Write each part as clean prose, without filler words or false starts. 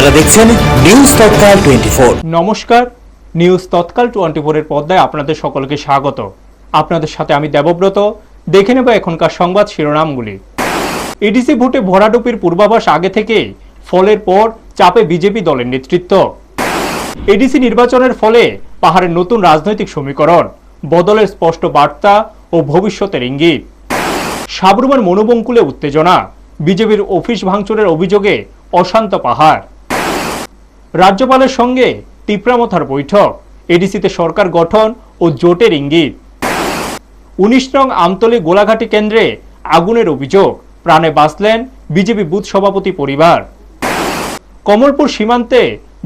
আপনারা দেখছেন নিউজ তৎকাল 24। নমস্কার, নিউজ তৎকাল 24 এর পর্দায় আপনাদের সকলকে স্বাগত। আপনাদের সাথে আমি দেবব্রত। দেখে নেব এখনকার সংবাদ শিরোনামগুলি। এডিসি ভোটে ভরাডুপির পূর্বাভাস আগে থেকে, ফলের পর চাপে বিজেপি দলের নেতৃত্ব। এডিসি নির্বাচনের ফলে পাহাড়ের নতুন রাজনৈতিক সমীকরণ, বদলের স্পষ্ট বার্তা ও ভবিষ্যতের ইঙ্গিত। সাবরুমের মনোবঙ্কুলে উত্তেজনা, বিজেপির অফিস ভাঙচুরের অভিযোগে অশান্ত পাহাড়। রাজ্যপালের সঙ্গে তিপ্রামথার বৈঠক, এডিসিতে সরকার গঠন ও জোটের ইঙ্গিত। 19 নং আমতলী গোলাঘাটি কেন্দ্রে আগুনের অভিযোগ, প্রাণে বাঁচলেন বিজেপি বুথ সভাপতি পরিবার। কমলপুর সীমান্তে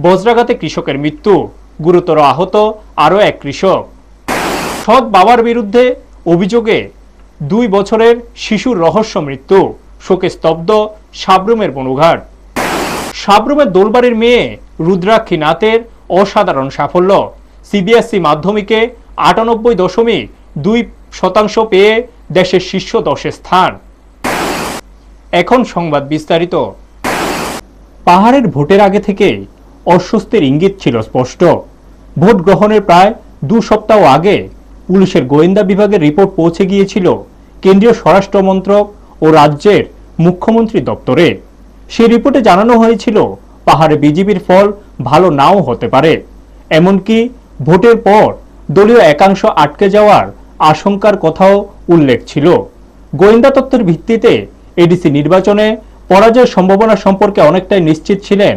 বজ্রাঘাতে কৃষকের মৃত্যু, গুরুতর আহত আরও এক কৃষক। সৎ বাবার বিরুদ্ধে অভিযোগে 2 বছরের শিশুর রহস্য মৃত্যু, শোকে স্তব্ধ সাবরুমের বনুঘাট। সাবরুমের দোলবাড়ির মেয়ে রুদ্রাক্ষী নাথের অসাধারণ সাফল্য, সিবিএসই মাধ্যমিকে 98.2% পেয়ে দেশের শীর্ষ 10 স্থান। এখন সংবাদ বিস্তারিত। পাহাড়ের ভোটের আগে থেকে অস্বস্তির ইঙ্গিত ছিল স্পষ্ট। ভোট গ্রহণের প্রায় 2 সপ্তাহ আগে পুলিশের গোয়েন্দা বিভাগের রিপোর্ট পৌঁছে গিয়েছিল কেন্দ্রীয় স্বরাষ্ট্র মন্ত্রক ও রাজ্যের মুখ্যমন্ত্রী দপ্তরে। সেই রিপোর্টে জানানো হয়েছিল পাহাড়ে বিজেপির ফল ভালো নাও হতে পারে, এমনকি ভোটের পর দলীয় একাংশ আটকে যাওয়ার আশঙ্কার কথাও উল্লেখ ছিল। গোয়েন্দা তথ্যের ভিত্তিতে এডিসি নির্বাচনে পরাজয়ের সম্ভাবনা সম্পর্কে অনেকটাই নিশ্চিত ছিলেন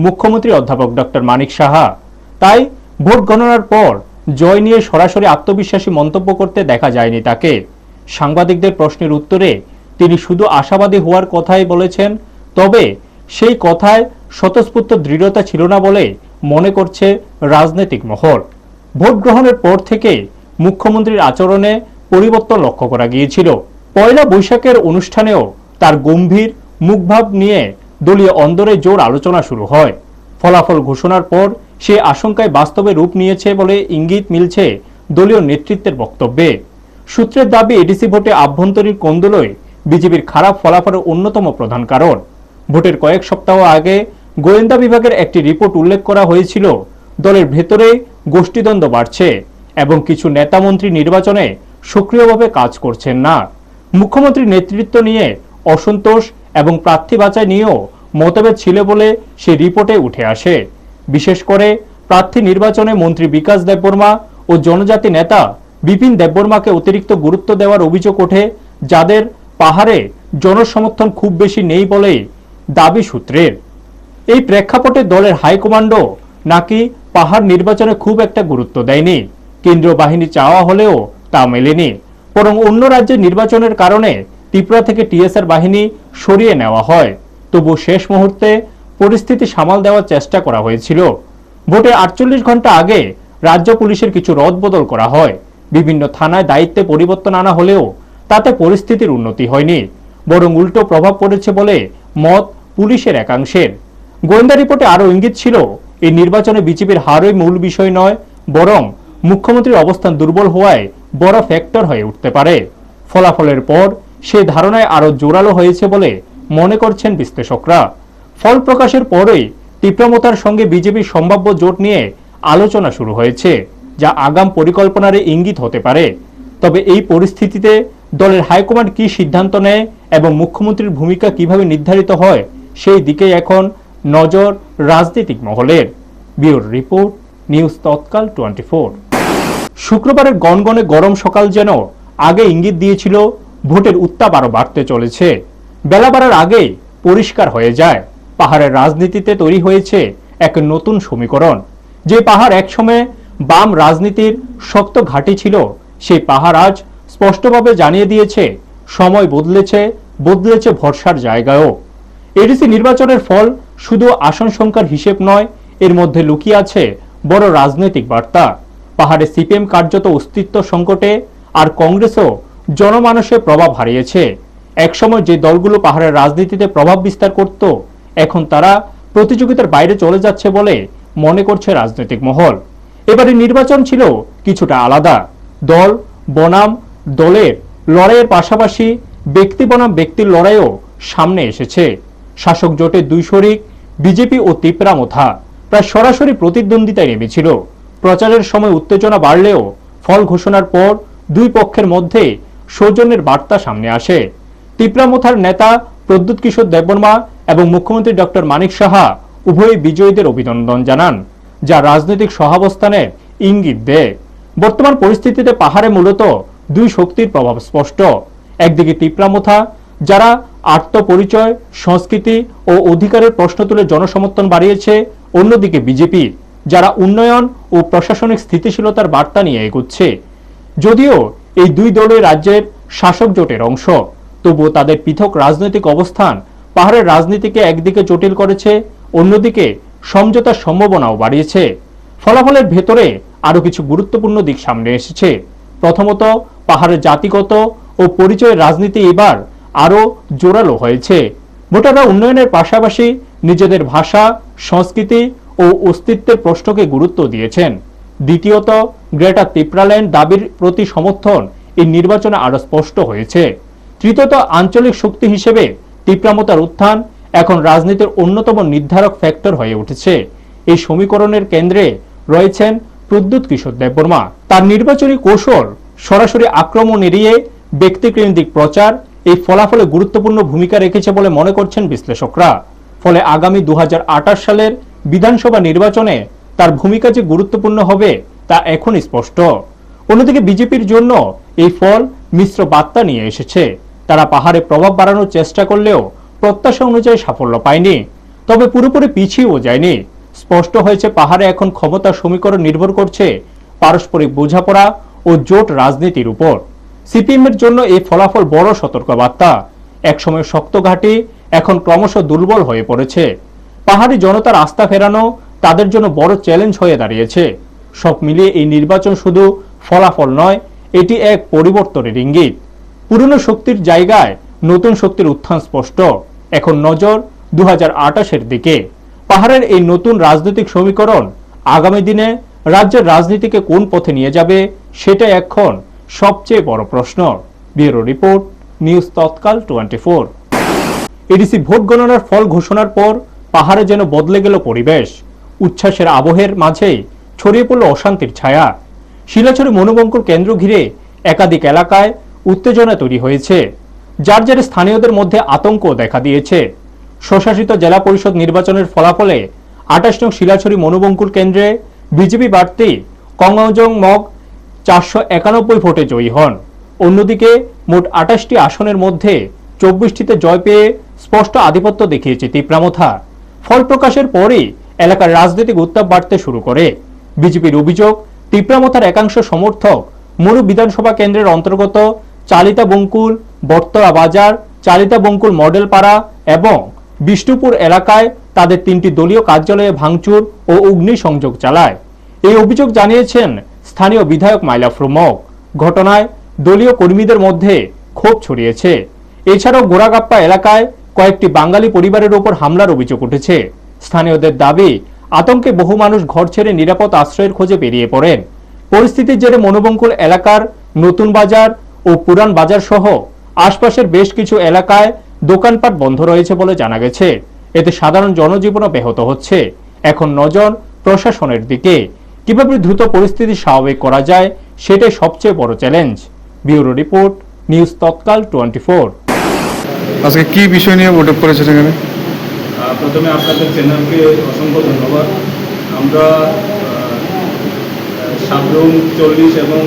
মুখ্যমন্ত্রী অধ্যাপক ডক্টর মানিক সাহা। তাই ভোট গণনার পর জয় নিয়ে সরাসরি আত্মবিশ্বাসী মন্তব্য করতে দেখা যায়নি তাকে। সাংবাদিকদের প্রশ্নের উত্তরে তিনি শুধু আশাবাদী হওয়ার কথাই বলেছেন, তবে সেই কথায় স্বতঃস্ফূর্ত দৃঢ়তা ছিল না বলে মনে করছে রাজনৈতিক মহল। ভোট গ্রহণের পর থেকে মুখ্যমন্ত্রীর আচরণে পরিবর্তন লক্ষ্য করা গিয়েছিল। পয়লা বৈশাখের অনুষ্ঠানেও তার গম্ভীর মুখভাব নিয়ে দলীয় অন্দরে জোর আলোচনা শুরু হয়। ফলাফল ঘোষণার পর সে আশঙ্কায় বাস্তবে রূপ নিয়েছে বলে ইঙ্গিত মিলছে দলীয় নেতৃত্বের বক্তব্যে। সূত্রের দাবি, এডিসি ভোটে আভ্যন্তরীণ কোন্দলই বিজেপির খারাপ ফলাফলের অন্যতম প্রধান কারণ। ভোটের কয়েক সপ্তাহ আগে গোয়েন্দা বিভাগের একটি রিপোর্ট উল্লেখ করা হয়েছিল দলের ভেতরে গোষ্ঠীদ্বন্দ্ব বাড়ছে এবং কিছু নেতামন্ত্রী নির্বাচনে সক্রিয়ভাবে কাজ করছেন না। মুখ্যমন্ত্রীর নেতৃত্ব নিয়ে অসন্তোষ এবং প্রার্থী বাছাই নিয়েও মতভেদ ছিল বলে সেই রিপোর্টে উঠে আসে। বিশেষ করে প্রার্থী নির্বাচনে মন্ত্রী বিকাশ দেববর্মা ও জনজাতি নেতা বিপিন দেববর্মাকে অতিরিক্ত গুরুত্ব দেওয়ার অভিযোগ ওঠে, যাদের পাহাড়ে জনসমর্থন খুব বেশি নেই বলেই দাবি সূত্রের। এই প্রেক্ষাপটে দলের হাইকমান্ডও নাকি পাহাড় নির্বাচনে খুব একটা গুরুত্ব দেয়নি। কেন্দ্রীয় বাহিনী চাওয়া হলেও তা মেলেনি, বরং অন্য রাজ্যের নির্বাচনের কারণে ত্রিপুরা থেকে টিএসআর বাহিনী সরিয়ে নেওয়া হয়। তবু শেষ মুহূর্তে পরিস্থিতি সামাল দেওয়ার চেষ্টা করা হয়েছিল। ভোটের 48 ঘন্টা আগে রাজ্য পুলিশের কিছু রদবদল করা হয়। বিভিন্ন থানায় দায়িত্বে পরিবর্তন আনা হলেও তাতে পরিস্থিতির উন্নতি হয়নি, বরং উল্টো প্রভাব পড়েছে বলে মত পুলিশের একাংশের। গোয়েন্দা রিপোর্টে আরও ইঙ্গিত ছিল এই নির্বাচনে বিজেপির হারই মূল বিষয় নয়, বরং মুখ্যমন্ত্রীর অবস্থান দুর্বল হওয়ায় বড় ফ্যাক্টর হয়ে উঠতে পারে। ফলাফলের পর সেই ধারণায় আরও জোরালো হয়েছে বলে মনে করছেন বিশ্লেষকরা। ফল প্রকাশের পরেই তিপ্রামথার সঙ্গে বিজেপির সম্ভাব্য জোট নিয়ে আলোচনা শুরু হয়েছে, যা আগাম পরিকল্পনার ইঙ্গিত হতে পারে। তবে এই পরিস্থিতিতে দলের হাইকমান্ড কি সিদ্ধান্ত নেয় এবং মুখ্যমন্ত্রীর ভূমিকা কিভাবে নির্ধারিত হয়, সেই দিকে এখন নজর রাজনৈতিক মহলের। ব্যুরো রিপোর্ট, নিউজ তৎকাল 24। শুক্রবারের গনগনে গরম সকাল যেন আগে ইঙ্গিত দিয়েছিল ভোটের উত্তাপ আরও বাড়তে চলেছে। বেলা বাড়ার আগে পরিষ্কার হয়ে যায় পাহাড়ের রাজনীতিতে তৈরি হয়েছে এক নতুন সমীকরণ। যে পাহাড় একসময় বাম রাজনীতির শক্ত ঘাঁটি ছিল, সেই পাহাড় আজ স্পষ্টভাবে জানিয়ে দিয়েছে সময় বদলেছে ভরসার জায়গায়ও। এডিসি নির্বাচনের ফল শুধু আসন সংখ্যার হিসেব নয়, এর মধ্যে লুকিয়ে আছে বড় রাজনৈতিক বার্তা। পাহাড়ে সিপিএম কার্যত অস্তিত্ব সংকটে, আর কংগ্রেসও জনমানসে প্রভাব হারিয়েছে। একসময় যে দলগুলো পাহাড়ের রাজনীতিতে প্রভাব বিস্তার করত, এখন তারা প্রতিযোগিতার বাইরে চলে যাচ্ছে বলে মনে করছে রাজনৈতিক মহল। এবারে নির্বাচন ছিল কিছুটা আলাদা। দল বনাম দলের লড়াইয়ের পাশাপাশি ব্যক্তি বনাম ব্যক্তির লড়াইও সামনে এসেছে। শাসক জোটের 2 শরিক বিজেপি ও তিপ্রামথা প্রায় সরাসরি প্রতিদ্বন্দ্বিতায় নেমেছিল। প্রচারের সময় উত্তেজনা বাড়লেও ফল ঘোষণার পর দুই পক্ষের মধ্যে সৌজন্যের বার্তা সামনে আসে। তিপ্রামথার নেতা প্রদ্যুৎ কিশোর দেববর্মা এবং মুখ্যমন্ত্রী ডক্টর মানিক সাহা উভয়ই বিজয়ীদের অভিনন্দন জানান, যা রাজনৈতিক সহাবস্থানের ইঙ্গিত দেয়। বর্তমান পরিস্থিতিতে পাহাড়ে মূলত দুই শক্তির প্রভাব স্পষ্ট। একদিকে তিপ্রামথা, যারা আত্মপরিচয়, সংস্কৃতি ও অধিকারের প্রশ্ন তুলে জনসমর্থন বাড়িয়েছে, অন্যদিকে বিজেপি, যারা উন্নয়ন ও প্রশাসনিক স্থিতিশীলতার বার্তা নিয়ে এগোচ্ছে। যদিও এই দুই দলের রাজ্যের শাসক জোটের অংশ, তবুও তাদের পৃথক রাজনৈতিক অবস্থান পাহাড়ের রাজনীতিকে একদিকে জটিল করেছে, অন্যদিকে সমঝোতার সম্ভাবনাও বাড়িয়েছে। ফলাফলের ভেতরে আরো কিছু গুরুত্বপূর্ণ দিক সামনে এসেছে। প্রথমত, পাহাড়ের জাতিগত ও পরিচয়ের রাজনীতি এবার আরো জোরালো হয়েছে। ভোটাররা উন্নয়নের পাশাপাশি নিজেদের ভাষা, সংস্কৃতি ও অস্তিত্বের প্রশ্নকে গুরুত্ব দিয়েছেন। দ্বিতীয়ত, গ্রেটার তিপ্রাল্যান্ড দাবির প্রতি সমর্থন এই নির্বাচনে আরো স্পষ্ট হয়েছে। তৃতীয়ত, আঞ্চলিক শক্তি হিসেবে তিপ্রামথার উত্থান এখন রাজনীতির অন্যতম নির্ধারক ফ্যাক্টর হয়ে উঠেছে। এই সমীকরণের কেন্দ্রে রয়েছেন প্রদ্যুৎ কিশোর দেববর্মা। তার নির্বাচনী কৌশল, সরাসরি আক্রমণ এড়িয়ে ব্যক্তিকেন্দ্রিক প্রচার এই ফলাফলে গুরুত্বপূর্ণ ভূমিকা রেখেছে বলে মনে করছেন বিশ্লেষকরা। ফলে আগামী 2028 সালের বিধানসভা নির্বাচনে তার ভূমিকা যে গুরুত্বপূর্ণ হবে তা এখনই স্পষ্ট। অন্যদিকে বিজেপির জন্য এই ফল মিশ্র বার্তা নিয়ে এসেছে। তারা পাহাড়ে প্রভাব বাড়ানোর চেষ্টা করলেও প্রত্যাশা অনুযায়ী সাফল্য পায়নি, তবে পুরোপুরি পিছিয়েও যায়নি। স্পষ্ট হয়েছে পাহাড়ে এখন ক্ষমতার সমীকরণ নির্ভর করছে পারস্পরিক বোঝাপড়া ও জোট রাজনীতির উপর। সিপিএম এর জন্য এই ফলাফল বড় সতর্কবার্তা। একসময় শক্ত ঘাঁটি এখন ক্রমশ দুর্বল হয়ে পড়েছে। পাহাড়ি জনতার আস্থা ফেরানো তাদের জন্য বড় চ্যালেঞ্জ হয়ে দাঁড়িয়েছে। সব মিলিয়ে এই নির্বাচন শুধু ফলাফল নয়, এটি এক পরিবর্তনের ইঙ্গিত। পুরনো শক্তির জায়গায় নতুন শক্তির উত্থান স্পষ্ট। এখন নজর 2028-এর দিকে। পাহাড়ের এই নতুন রাজনৈতিক সমীকরণ আগামী দিনে রাজ্যের রাজনীতিকে কোন পথে নিয়ে যাবে, সেটা এখন সবচেয়ে বড় প্রশ্ন। ব্যুরো রিপোর্ট, নিউজ তৎকাল 24। এডিসি ভোট গণনার ফল ঘোষণার পর পাহাড়ে যেন বদলে গেল পরিবেশ। উচ্ছ্বাসের আবহের মাঝেই ছড়িয়ে পড়ল অশান্তির ছায়া। শিলাছড়ি মনোবঙ্কুর কেন্দ্র ঘিরে একাধিক এলাকায় উত্তেজনা তৈরি হয়েছে, যার জেরে স্থানীয়দের মধ্যে আতঙ্ক দেখা দিয়েছে। স্বশাসিত জেলা পরিষদ নির্বাচনের ফলাফলে 28 নং শিলাছড়ি মনোবঙ্কুর কেন্দ্রে বিজেপি প্রার্থী কংজং মগ 491 ভোটে জয়ী হন। অন্যদিকে মোট 28টি আসনের মধ্যে 24টিতে জয় পেয়ে স্পষ্ট আধিপত্য দেখিয়েছে তিপ্রামথা। ফল প্রকাশের পরই এলাকার রাজনৈতিক উত্তাপ বাড়তে শুরু করে। বিজেপির অভিযোগ, তিপ্রামথার একাংশ সমর্থক মরু বিধানসভা কেন্দ্রের অন্তর্গত চালিতা বঙ্কুল, বটতলা বাজার, চালিতা বঙ্কুল মডেল পাড়া এবং বিষ্ণুপুর এলাকায় তাদের 3টি দলীয় কার্যালয়ে ভাঙচুর ও অগ্নিসংযোগ চালায়। এই অভিযোগ জানিয়েছেন স্থানীয় বিধায়ক মাইলা ফ্রুমক। ঘটনায় দলীয় কর্মীদের মধ্যে ক্ষোভ ছড়িয়েছে। এছাড়াও গোড়াগাপ্পা এলাকায় কয়েকটি বাঙালি পরিবারের উপর হামলার অভিযোগ উঠেছে। স্থানীয়দের দাবি, আতঙ্কে বহু মানুষ ঘর ছেড়ে নিরাপদ আশ্রয়ের খোঁজে বেরিয়ে পড়েন। পরিস্থিতির জেরে মনোবঙ্কুল এলাকার নতুন বাজার ও পুরান বাজার সহ আশপাশের বেশ কিছু এলাকায় দোকানপাট বন্ধ রয়েছে বলে জানা গেছে। এতে সাধারণ জনজীবনও ব্যাহত হচ্ছে। এখন নজর প্রশাসনের দিকে। কিভাবে দ্রুত পরিস্থিতি স্বাভাবিক করা যায়, সেটাই সবচেয়ে বড় চ্যালেঞ্জ। ব্যুরো রিপোর্ট, নিউজ তৎকাল 24। আজকে কি বিষয় নিয়ে বৈঠক করেছে সেখানে? প্রথমে আপনাদের চ্যানেলকে অসংখ্য ধন্যবাদ। আমরা সাবরুম 40 এবং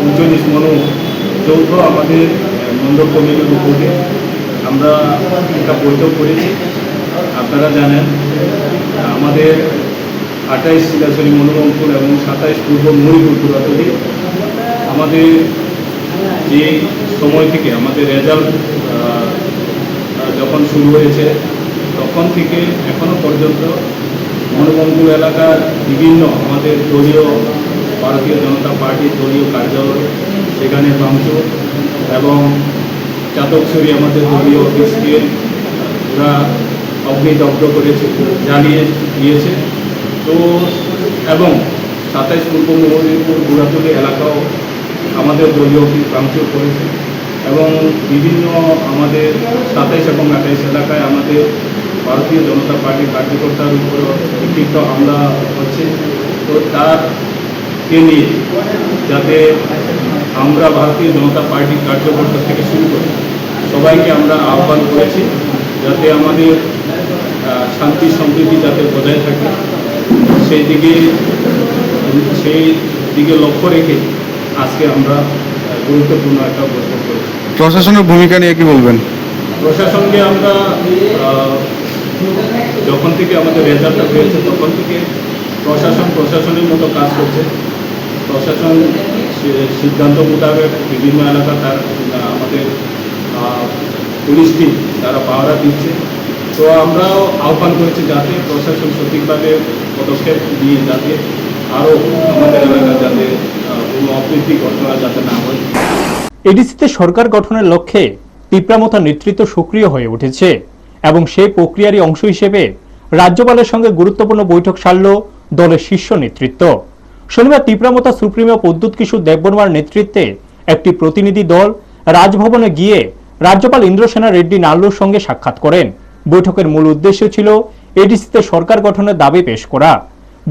39 মনো যৌথ আমাদের মণ্ডল কমিটির উপরে আমরা একটা বৈঠক করেছি। আপনারা জানেন আমাদের 28 শিলাছড়ি মনোবঙ্কুল এবং 27 পূর্ব মরিপুর পুরাতলি আমাদের যে সময় থেকে আমাদের রেজাল্ট যখন শুরু হয়েছে তখন থেকে এখনো পর্যন্ত মনোবঙ্কুল এলাকার বিভিন্ন আমাদের দলীয় ভারতীয় জনতা পার্টির দলীয় কার্যালয় সেখানে ভাঙচুর এবং চাতকছড়ি আমাদের দলীয় অফিসকে ওরা অগ্নিদগ্ধ করেছে, জ্বালিয়ে দিয়েছে। তো এবং 27 পূর্ব মহদিপুর বুড়াতলি এলাকাও আমাদের দলীয় অফিস ভাঙচুর করেছে এবং বিভিন্ন আমাদের 27 এবং 28 এলাকায় আমাদের ভারতীয় জনতা পার্টির কার্যকর্তার উপর বিক্ষিপ্ত হামলা হচ্ছে। তো তারকে নিয়ে যাতে আমরা ভারতীয় জনতা পার্টির কার্যকর্তা থেকে শুরু করে সবাইকে আমরা আহ্বান করেছি যাতে আমাদের শান্তি সম্প্রীতি যাতে বজায় থাকে সেই দিকে লক্ষ্য রেখে আজকে আমরা গুরুত্বপূর্ণ একটা বৈঠক করেছি। প্রশাসনের ভূমিকা নিয়ে কি বলবেন? প্রশাসনকে আমরা যখন থেকে আমাদের রেজাল্টটা হয়েছে তখন থেকে প্রশাসনের মতো কাজ করছে। প্রশাসন সিদ্ধান্ত মোতাবেক বিভিন্ন এলাকা তার আমাদের পুলিশ টিম তারা পাহারা দিচ্ছে। তো আমরাও আহ্বান করেছি যাতে প্রশাসন সঠিকভাবে পদক্ষেপ নিয়ে যাতে আরও আমাদের এলাকা যাতে কোনো অপ্রীতি ঘটনা যাতে না হয়। এডিসিতে সরকার গঠনের লক্ষ্যে তিপ্রামথার নেতৃত্ব সক্রিয় হয়ে উঠেছে এবং সেই প্রক্রিয়ারই অংশ হিসেবে রাজ্যপালের সঙ্গে গুরুত্বপূর্ণ বৈঠক সারল দলের শীর্ষ নেতৃত্ব। শনিবার তিপ্রামথা সুপ্রিমো প্রদ্যুৎ কিশোর দেববর্মার নেতৃত্বে একটি প্রতিনিধি দল রাজভবনে গিয়ে রাজ্যপাল ইন্দ্রসেনা রেড্ডি নাল্লুর সঙ্গে সাক্ষাৎ করেন। বৈঠকের মূল উদ্দেশ্য ছিল এডিসিতে সরকার গঠনের দাবি পেশ করা।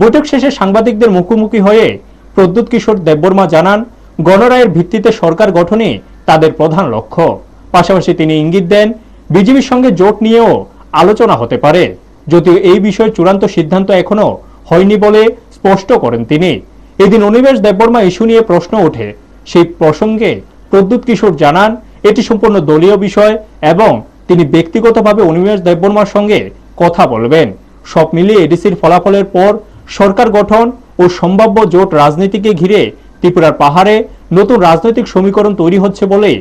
বৈঠক শেষে সাংবাদিকদের মুখোমুখি হয়ে প্রদ্যুৎ কিশোর দেববর্মা জানান, গণরায়ের ভিত্তিতে সরকার গঠনই তাদের প্রধান লক্ষ্য। পাশাপাশি তিনি ইঙ্গিত দেন, বিজেপির সঙ্গে জোট নিয়েও আলোচনা হতে পারে, যদিও এই বিষয়ে চূড়ান্ত সিদ্ধান্ত এখনো হয়নি বলে স্পষ্ট করেন তিনি। এদিন অনিমেষ দেববর্মা ইস্যু নিয়ে প্রশ্ন ওঠে। সেই প্রসঙ্গে প্রদ্যুৎ কিশোর জানান, এটি সম্পূর্ণ দলীয় বিষয় এবং তিনি ব্যক্তিগতভাবে অনিমেষ দেববর্মার সঙ্গে কথা বলবেন। সব মিলিয়ে এডিসির ফলাফলের পর সরকার গঠন ও সম্ভাব্য জোট রাজনীতিকে ঘিরে ত্রিপুরার পাহাড়ে নতুন রাজনৈতিক সমীকরণ তৈরি হচ্ছে বলে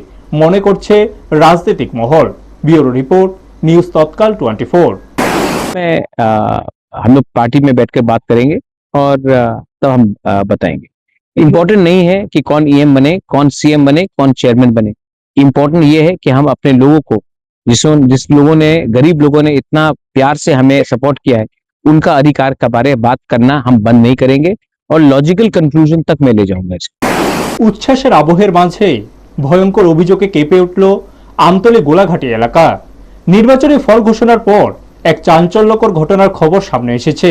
মনে করছে রাজনৈতিক মহল। ব্যুরো রিপোর্ট, নিউজ তৎকাল 24। हम लोग पार्टी में बैठकर बात करेंगे और तब हम बताएंगे। इम्पोर्टेंट नहीं है कि कौन ईएम बने, कौन सीएम बने, कौन चेयरमैन बने। इम्पोर्टेंट ये है कि हम अपने लोगों को, जिस लोगों ने, गरीब लोगों ने इतना प्यार से हमें सपोर्ट किया है, उनका अधिकार के बारे में बात करना हम बंद नहीं करेंगे और लॉजिकल कंक्लूजन तक मैं ले जाऊंगा। উচ্ছ্বাসের আবহের মাঝে ভয়ঙ্কর অভিযোগে কেঁপে উঠল আমতলী গোলাঘাটি এলাকা। নির্বাচনের ফল ঘোষণার পর এক চাঞ্চল্যকর ঘটনার খবর সামনে এসেছে,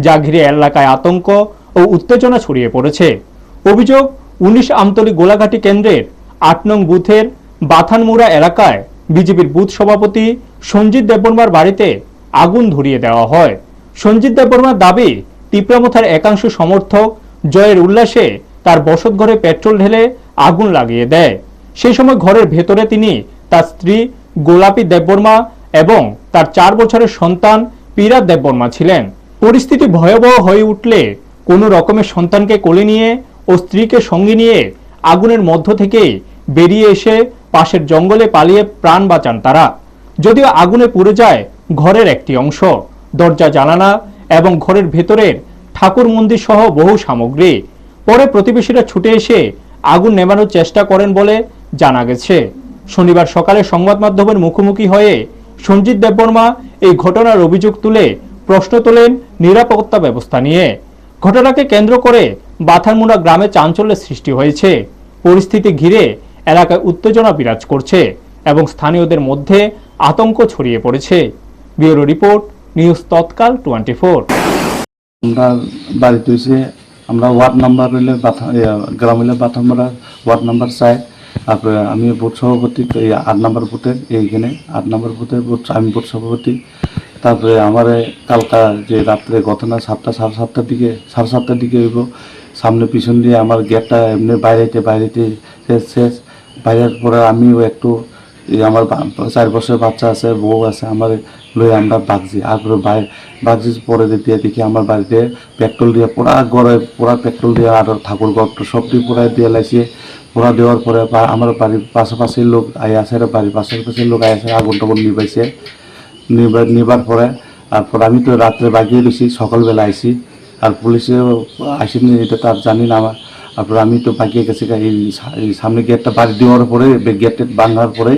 যা ঘিরে এলাকায় আতঙ্ক ও উত্তেজনা ছড়িয়ে পড়েছে। অভিযোগ, 19 আমতলী গোলাঘাটি কেন্দ্রের 8 নং বুথের বাথানমুড়া এলাকায় বিজেপির বুথ সভাপতি সঞ্জিত দেববর্মার বাড়িতে আগুন ধরিয়ে দেওয়া হয়। সঞ্জিত দেববর্মার দাবি, তিপ্রামথার একাংশ সমর্থক জয়ের উল্লাসে তার বসতঘরে পেট্রোল ঢেলে আগুন লাগিয়ে দেয়। সেই সময় ঘরের ভেতরে তিনি, তার স্ত্রী গোলাপী দেববর্মা এবং তার 4 বছরের সন্তান পীরা দেববর্মা ছিলেন। পরিস্থিতি ভয়াবহ হয়ে উঠলে কোনো রকমের সন্তানকে কোলে নিয়ে ও স্ত্রীকে সঙ্গে নিয়ে আগুনের মধ্য থেকে বেরিয়ে এসে পাশের জঙ্গলে পালিয়ে প্রাণ বাঁচান তারা। যদিও আগুনে পুড়ে যায় ঘরের একটি অংশ, দরজা জানালা এবং ঘরের ভেতরের ঠাকুর মন্দির সহ বহু সামগ্রী। পরে প্রতিবেশীরা ছুটে এসে আগুন নেভানোর চেষ্টা করেন বলে জানা গেছে। শনিবার সকালে সংবাদ মাধ্যমের মুখোমুখি হয়ে সঞ্জিত দেববর্মা এই ঘটনার অভিযোগ তুলে প্রশ্ন তোলেন নিরাপত্তা ব্যবস্থা নিয়ে। ঘটনাকে কেন্দ্র করে বাথানমুড়া গ্রামে চাঞ্চল্যের সৃষ্টি হয়েছে। পরিস্থিতি ঘিরে এলাকায় উত্তেজনা বিরাজ করছে এবং স্থানীয়দের মধ্যে আতঙ্ক ছড়িয়ে পড়েছে। ব্যুরো রিপোর্ট, নিউজ তৎকাল 24। আমরা বাড়িতে হয়েছে, আমরা ওয়ার্ড নাম্বার হইলে গ্রাম হইলে বাথানমুড়া ওয়ার্ড নাম্বার 4। তারপরে আমি বুথ সভাপতি, এই 8 নম্বর বুথের, এইখানে 8 নম্বর বুথের আমি বুথ সভাপতি। তারপরে আমার কালকা যে রাত্রে ঘটনা 7:30 দিকে 7:30 দিকে হইব, সামনে পিছন দিয়ে আমার গেটটা এমনি বাইরেতে শেষ। বাইরের পরে আমিও একটু, আমার 4 বছরের বাচ্চা আছে, বউ আছে, আমার লই আমরা বাগছি। আর বাগছি পরে দেখি আমার বাড়িতে পেট্রোল দিয়ে পুরা পেট্রোল দিয়ে আর ঠাকুর ঘর সব দিয়ে পুরাই দিয়ে লাইছে। পুরা দেওয়ার পরে আমার বাড়ির পাশাপাশি লোক আইয়াছে, বাড়ির পাশাপাশি লোক আইয়াছে, আগুন টাগুন নিবাইছে। নিবার পরে তারপর আমি তো রাত্রে বাগিয়ে গেছি, সকালবেলা আইছি। আর পুলিশেও আসেনি, এটা তো আর জানি না আমার। তারপর আমি তো বাগিয়ে গেছি, এই সামনে গেটটা বাড়ি দেওয়ার পরে, গেটটা ভাঙার পরে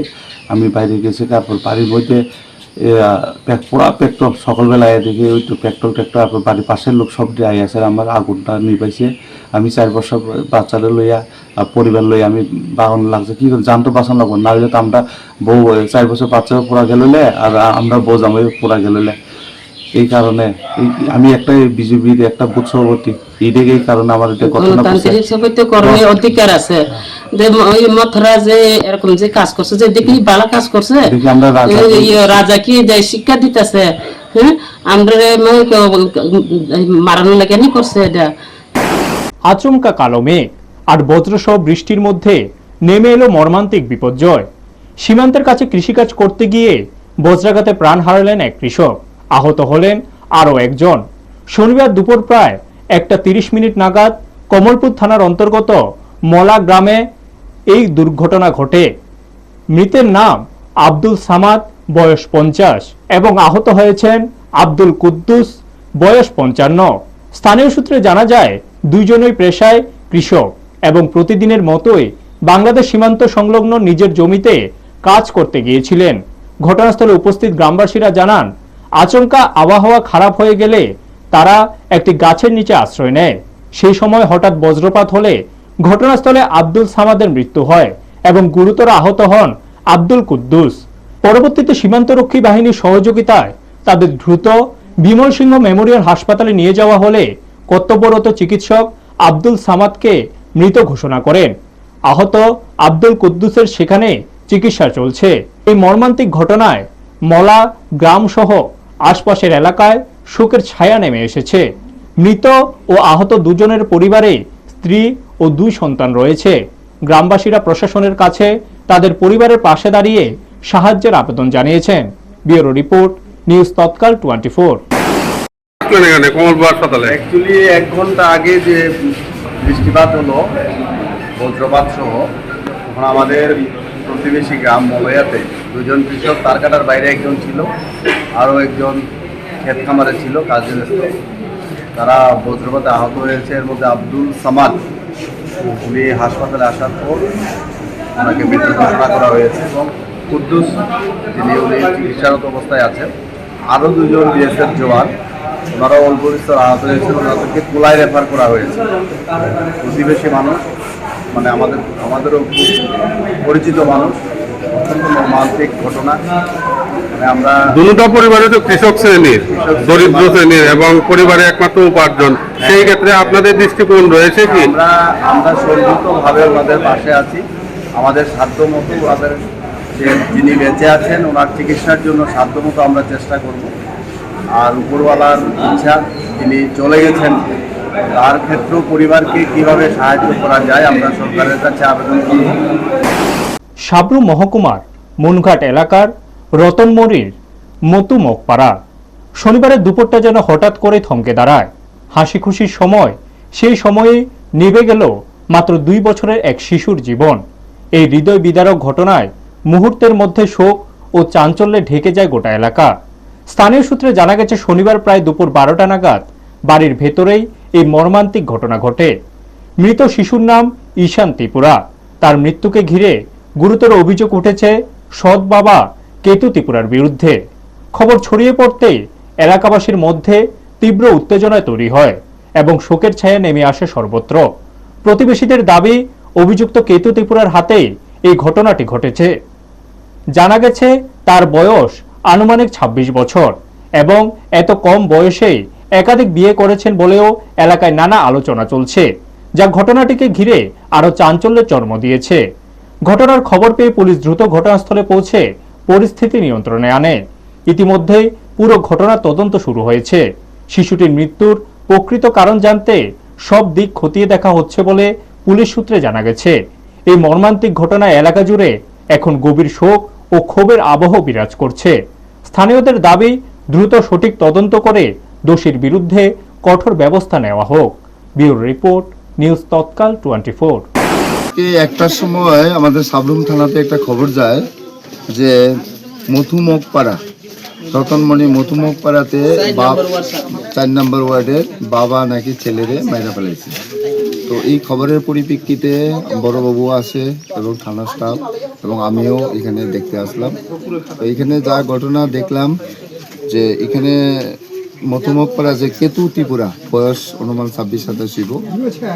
আমি বাইরে গেছি। তারপর বাড়ির মধ্যে পুরা পেট্রোল সকালবেলায় দেখি ওই তো পেট্রোল আপনার বাড়ির পাশের লোক সব দিয়ে আই আছে, আমার আগুনটা নিবাইছে। আমি 4 বছর বাচ্চাদের লইয়া পরিবার লইয়া আমি বাগান লাগছে, কি করে জান তো বাঁচানো লাগবো, না হলে তো আমরা বউ 4 বছর বাচ্চা পোড়া গেলে আর আমরা বউ জামাই পোড়া গেলে। এই কারণে আমি একটা বিজেপির একটা বুথ সভাপতি, এই কারণে আমার এটা গণতান্ত্রিক সবাই তো কর্মী অধিকার আছে, যে ওই মথরা যে এরকম যে কাজ করছে, যে দেখি ভালো কাজ করছে, রাজা কি যে শিক্ষা দিতেছে, হ্যাঁ আমরা মারানো লাগে নি করছে এটা। আচমকা কালো মেঘ আর বজ্রসহ বৃষ্টির মধ্যে নেমে এলো মর্মান্তিক বিপর্যয়। সীমান্তের কাছে কৃষিকাজ করতে গিয়ে বজ্রাঘাতে প্রাণ হারালেন এক কৃষক, আহত হলেন আরও একজন। শনিবার দুপুর প্রায় 1:30 নাগাদ কমলপুর থানার অন্তর্গত মলা গ্রামে এই দুর্ঘটনা ঘটে। মৃতের নাম আব্দুল সামাদ, বয়স 50, এবং আহত হয়েছেন আব্দুল কুদ্দুস, বয়স 55। স্থানীয় সূত্রে জানা যায় দুইজনই পেশায় কৃষক এবং প্রতিদিনের মতোই বাংলাদেশ সীমান্ত সংলগ্ন নিজের জমিতে কাজ করতে গিয়েছিলেন। ঘটনাস্থলে উপস্থিত গ্রামবাসীরা জানান, আচমকা আবহাওয়া খারাপ হয়ে গেলে তারা একটি গাছের নিচে আশ্রয় নেয়। সেই সময় হঠাৎ বজ্রপাত হলে ঘটনাস্থলে আব্দুল সামাদের মৃত্যু হয় এবং গুরুতর আহত হন আব্দুল কুদ্দুস। পরবর্তীতে সীমান্তরক্ষী বাহিনীর সহযোগিতায় তাদের দ্রুত বিমল সিংহ মেমোরিয়াল হাসপাতালে নিয়ে যাওয়া হলে কর্তব্যরত চিকিৎসক আব্দুল সামাদকে মৃত ঘোষণা করেন। আহত আব্দুল কুদ্দুসের সেখানে চিকিৎসা চলছে। এই মর্মান্তিক ঘটনায় মলা গ্রাম সহ আশপাশের এলাকায় শোকের ছায়া নেমে এসেছে। মৃত ও আহত দুজনের পরিবারে স্ত্রী ও 2 সন্তান রয়েছে। গ্রামবাসীরা প্রশাসনের কাছে তাদের পরিবারের পাশে দাঁড়িয়ে সাহায্যের আবেদন জানিয়েছেন। ব্যুরো রিপোর্ট, নিউজ তৎকাল 24। অ্যাকচুয়ালি 1 ঘন্টা আগে যে বৃষ্টিপাত হলো বজ্রপাত সহ, তখন আমাদের প্রতিবেশী গ্রাম মলয়াতে 2 জন কৃষক তার কাটার বাইরে একজন ছিল, আরও একজন ক্ষেত খামারে ছিল কাজে ব্যস্ত। তারা বজ্রপাতে আহত হয়েছে। এর মধ্যে আব্দুল সামাদ, উনি হাসপাতালে আসার পর ওনাকে মৃত্যু ঘোষণা করা হয়েছে, এবং কুদ্দুস উনি চিকিৎসারত অবস্থায় আছেন। আরও 2 জন বিএসএফ জওয়ান, ওনারাও অল্প বিস্তর আহত হয়েছে, ওনাদেরকে কোলায় রেফার করা হয়েছে। প্রতিবেশী মানুষ, মানে আমাদেরও খুব পরিচিত মানুষ। অত্যন্ত মর্মান্তিক ঘটনা। মানে আমরা দুটো পরিবারে তো কৃষক শ্রেণীর, দরিদ্র শ্রেণীর এবং পরিবারে একমাত্র উপার্জন, সেই ক্ষেত্রে আপনাদের দৃষ্টিকোণ রয়েছে কি? আমরা সর্বোত্তমভাবে ওনাদের পাশে আছি। আমাদের সাধ্য মতো ওনাদের যিনি বেঁচে আছেন ওনার চিকিৎসার জন্য সাধ্য মতো আমরা চেষ্টা করব। আর উপরওয়ালার ইচ্ছা, তিনি চলে গেছেন, তার ক্ষেত্রেও পরিবারকে কিভাবে সাহায্য করা যায় আমরা সরকারের কাছে আবেদন করব। সাবরু মহকুমার মুনঘাট এলাকার রতনমোড়ির মতুমকপাড়া শনিবারের দুপুরটা যেন হঠাৎ করে থমকে দাঁড়ায়। হাসি খুশির সময়, সেই সময়ে নিভে গেল মাত্র 2 বছরের এক শিশুর জীবন। এই হৃদয় বিদারক ঘটনায় মুহূর্তের মধ্যে শোক ও চাঞ্চল্যে ঢেকে যায় গোটা এলাকা। স্থানীয় সূত্রে জানা গেছে, শনিবার প্রায় দুপুর 12টা নাগাদ বাড়ির ভেতরেই এই মর্মান্তিক ঘটনা ঘটে। মৃত শিশুর নাম ঈশান ত্রিপুরা। তার মৃত্যুকে ঘিরে গুরুতর অভিযোগ উঠেছে সৎ বাবা কেতু ত্রিপুরার বিরুদ্ধে। খবর ছড়িয়ে পড়তেই এলাকাবাসীর মধ্যে তীব্র উত্তেজনা তৈরি হয় এবং শোকের ছায়া নেমে আসে সর্বত্র। প্রতিবেশীদের দাবি, অভিযুক্ত কেতু ত্রিপুরার হাতেই এই ঘটনাটি ঘটেছে। জানা গেছে তার বয়স আনুমানিক 26 বছর এবং এত কম বয়সেই একাধিক বিয়ে করেছেন বলেও এলাকায় নানা আলোচনা চলছে, যা ঘটনাটিকে ঘিরে আরো চাঞ্চল্যের জন্ম দিয়েছে। ঘটনার খবর পেয়ে পুলিশ দ্রুত ঘটনাস্থলে পৌঁছে পরিস্থিতি নিয়ন্ত্রণে আনে। ইতিমধ্যেই পুরো ঘটনার তদন্ত শুরু হয়েছে। শিশুটির মৃত্যুর প্রকৃত কারণ জানতে সব দিক খতিয়ে দেখা হচ্ছে বলে পুলিশ সূত্রে জানা গেছে। এই মর্মান্তিক ঘটনায় এলাকা জুড়ে এখন গভীর শোক ও ক্ষোভের আবহ বিরাজ করছে। স্থানীয়দের দাবি, দ্রুত সঠিক তদন্ত করে দোষীর বিরুদ্ধে কঠোর ব্যবস্থা নেওয়া হোক। ব্যুরো রিপোর্ট, নিউজ তৎকাল 24। একটার সময় আমাদের সাবরুম থানাতে একটা খবর যায় যে মথুমকপাড়া, রতনমণি মথুমকপাড়াতে 4 নম্বর ওয়ার্ডের বাবা নাকি ছেলেরে মাইরা ফেলাইছে। তো এই খবরের পরিপ্রেক্ষিতে বড়বাবু আছে এবং থানা স্টাফ এবং আমিও এখানে দেখতে আসলাম। তো এখানে যা ঘটনা দেখলাম যে এখানে মথুমকপাড়া যে কেতু ত্রিপুরা বয়স অনুমান 26-27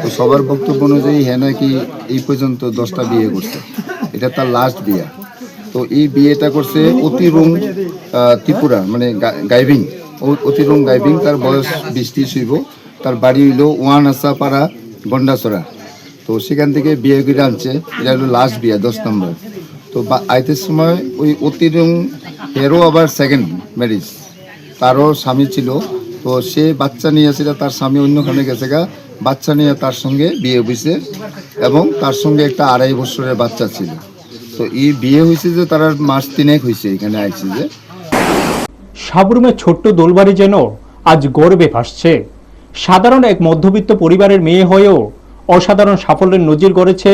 তো সবার বক্তব্য অনুযায়ী হ্যাঁ নাকি এই পর্যন্ত 10টা বিয়ে করছে, এটা তার লাস্ট বিয়ে। তো এই বিয়েটা করছে অতিরুং ত্রিপুরা মানে গাইবিং, অতিরুং গাইবিং, তার বয়স 20 হইব। তার বাড়ি হইল ওয়ানাসাপাড়া গন্ডাছড়া। তো সেখান থেকে বিয়ে করে আনছে, এটা হলো লাস্ট বিয়ে 10 নম্বর। তো আইতের সময় ওই অতিরুং এরও আবার সেকেন্ড ম্যারেজ, তারও স্বামী ছিল। তো সে বাচ্চা নিয়ে আসছিল, তার স্বামী অন্যখানে গেছে গা, বাচ্চা নিয়ে তার সঙ্গে বিয়ে হয়েছে এবং তার সঙ্গে একটা 2.5 বছরের বাচ্চা ছিল। তো এই বিয়ে হয়েছে যে তার মাস 3 হয়েছে এখানে আইছে যে। সাবরুমের ছোট্ট দোলবাড়ি যেন আজ গর্বে ভাসছে। সাধারণ এক মধ্যবিত্ত পরিবারের মেয়ে হয়েও অসাধারণ সাফল্যের নজির গড়েছে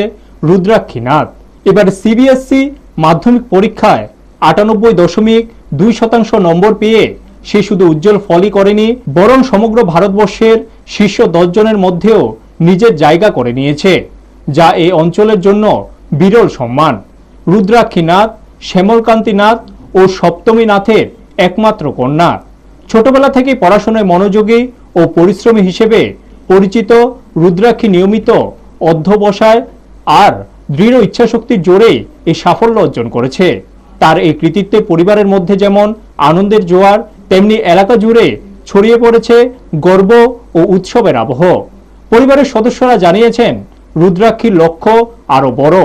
রুদ্রাক্ষী নাথ। এবার সিবিএসই মাধ্যমিক পরীক্ষায় 98.2% নম্বর পেয়ে সে শুধু উজ্জ্বল ফলই করেনি, বরং সমগ্র ভারতবর্ষের শীর্ষ 10 জনের মধ্যেও নিজের জায়গা করে নিয়েছে, যা এই অঞ্চলের জন্য বিরল সম্মান। রুদ্রাক্ষী নাথ শ্যামলকান্তি নাথ ও সপ্তমী নাথের একমাত্র কন্যা। ছোটবেলা থেকে পড়াশোনায় মনোযোগী ও পরিশ্রমী হিসেবে পরিচিত রুদ্রাক্ষী নিয়মিত অধ্যবসায় আর দৃঢ় ইচ্ছাশক্তির জোরে এই সাফল্য অর্জন করেছে। তার এই কৃতিত্বে পরিবারের মধ্যে যেমন আনন্দের জোয়ার, তেমনি এলাকা জুড়ে ছড়িয়ে পড়েছে গর্ব ও উৎসবের আবহ। পরিবারের সদস্যরা জানিয়েছেন রুদ্রাক্ষীর লক্ষ্য আরো বড়।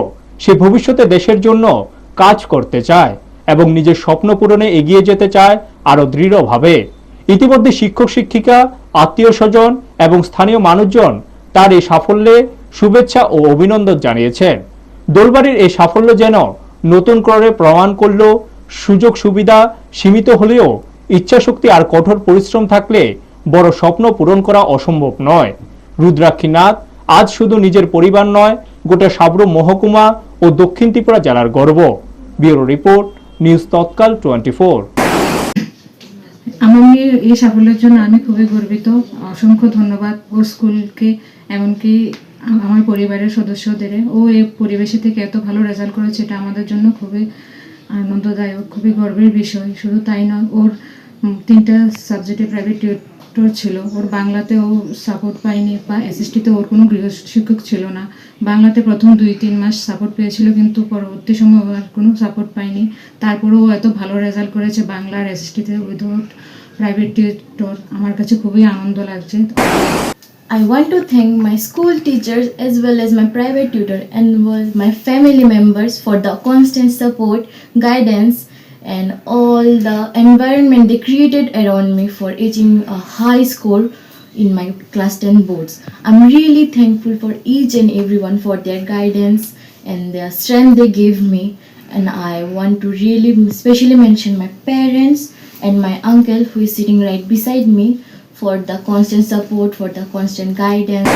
সে ভবিষ্যতে দেশের জন্য কাজ করতে চায় এবং নিজের স্বপ্ন পূরণে এগিয়ে যেতে চায় আরো দৃঢ়ভাবে। ইতিমধ্যে শিক্ষক শিক্ষিকা, আত্মীয় স্বজন এবং স্থানীয় মানুষজন তার এই সাফল্যে শুভেচ্ছা ও অভিনন্দন জানিয়েছেন। দোলবাড়ির এই সাফল্য যেন নতুন করে প্রমাণ করল সুযোগ সুবিধা সীমিত হলেও ইচ্ছাশক্তি আর কঠোর পরিশ্রম থাকলে বড় স্বপ্ন পূরণ করা অসম্ভব নয়। রুদ্রাক্ষী নাথ আজ শুধু নিজের পরিবার নয়, গোটা সাবরুম মহকুমা ও দক্ষিণ ত্রিপুরা জেলার গর্ব। ব্যুরো রিপোর্ট, নিউজ তৎকাল 24। আমার মেয়ের এই সাফল্যের জন্য আমি খুবই গর্বিত। অসংখ্য ধন্যবাদ ওর স্কুলকে, এমনকি আমার পরিবারের সদস্যদের। ও এই পরিবেশে থেকে এত ভালো রেজাল্ট করেছে, এটা আমাদের জন্য খুবই আনন্দদায়ক, খুবই গর্বের বিষয়। শুধু তাই নয়, ওর 3টা সাবজেক্টে প্রাইভেট টিউটর ছিল। ওর বাংলাতে ও সাপোর্ট পায়নি, বা এসএসটিতে ওর কোনো গৃহ শিক্ষক ছিল না। বাংলাতে প্রথম 2-3 মাস সাপোর্ট পেয়েছিল, কিন্তু পরবর্তী সময় ও আর কোনো সাপোর্ট পায়নি। তারপরেও ও এত ভালো রেজাল্ট করেছে বাংলা আর এসএসটিতে উইদাউট প্রাইভেট টিউটর। আমার কাছে খুবই আনন্দ লাগছে। I want to thank my school teachers as well as my private tutor and my family members for the constant support, guidance and all the environment they created around me for achieving a high score in my class 10 boards. I'm really thankful for each and everyone for their guidance and their strength they gave me, and I want to really especially mention my parents and my uncle who is sitting right beside me for the constant support, for the constant guidance.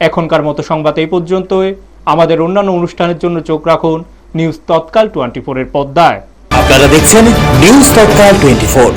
এখনকার মতো সংবাদ এই পর্যন্তই। আমাদের অন্যান্য অনুষ্ঠানের জন্য চোখ রাখুন নিউজ তৎকাল 24 এর পর্দায়। আপনারা দেখছেন নিউজ তৎকাল 24।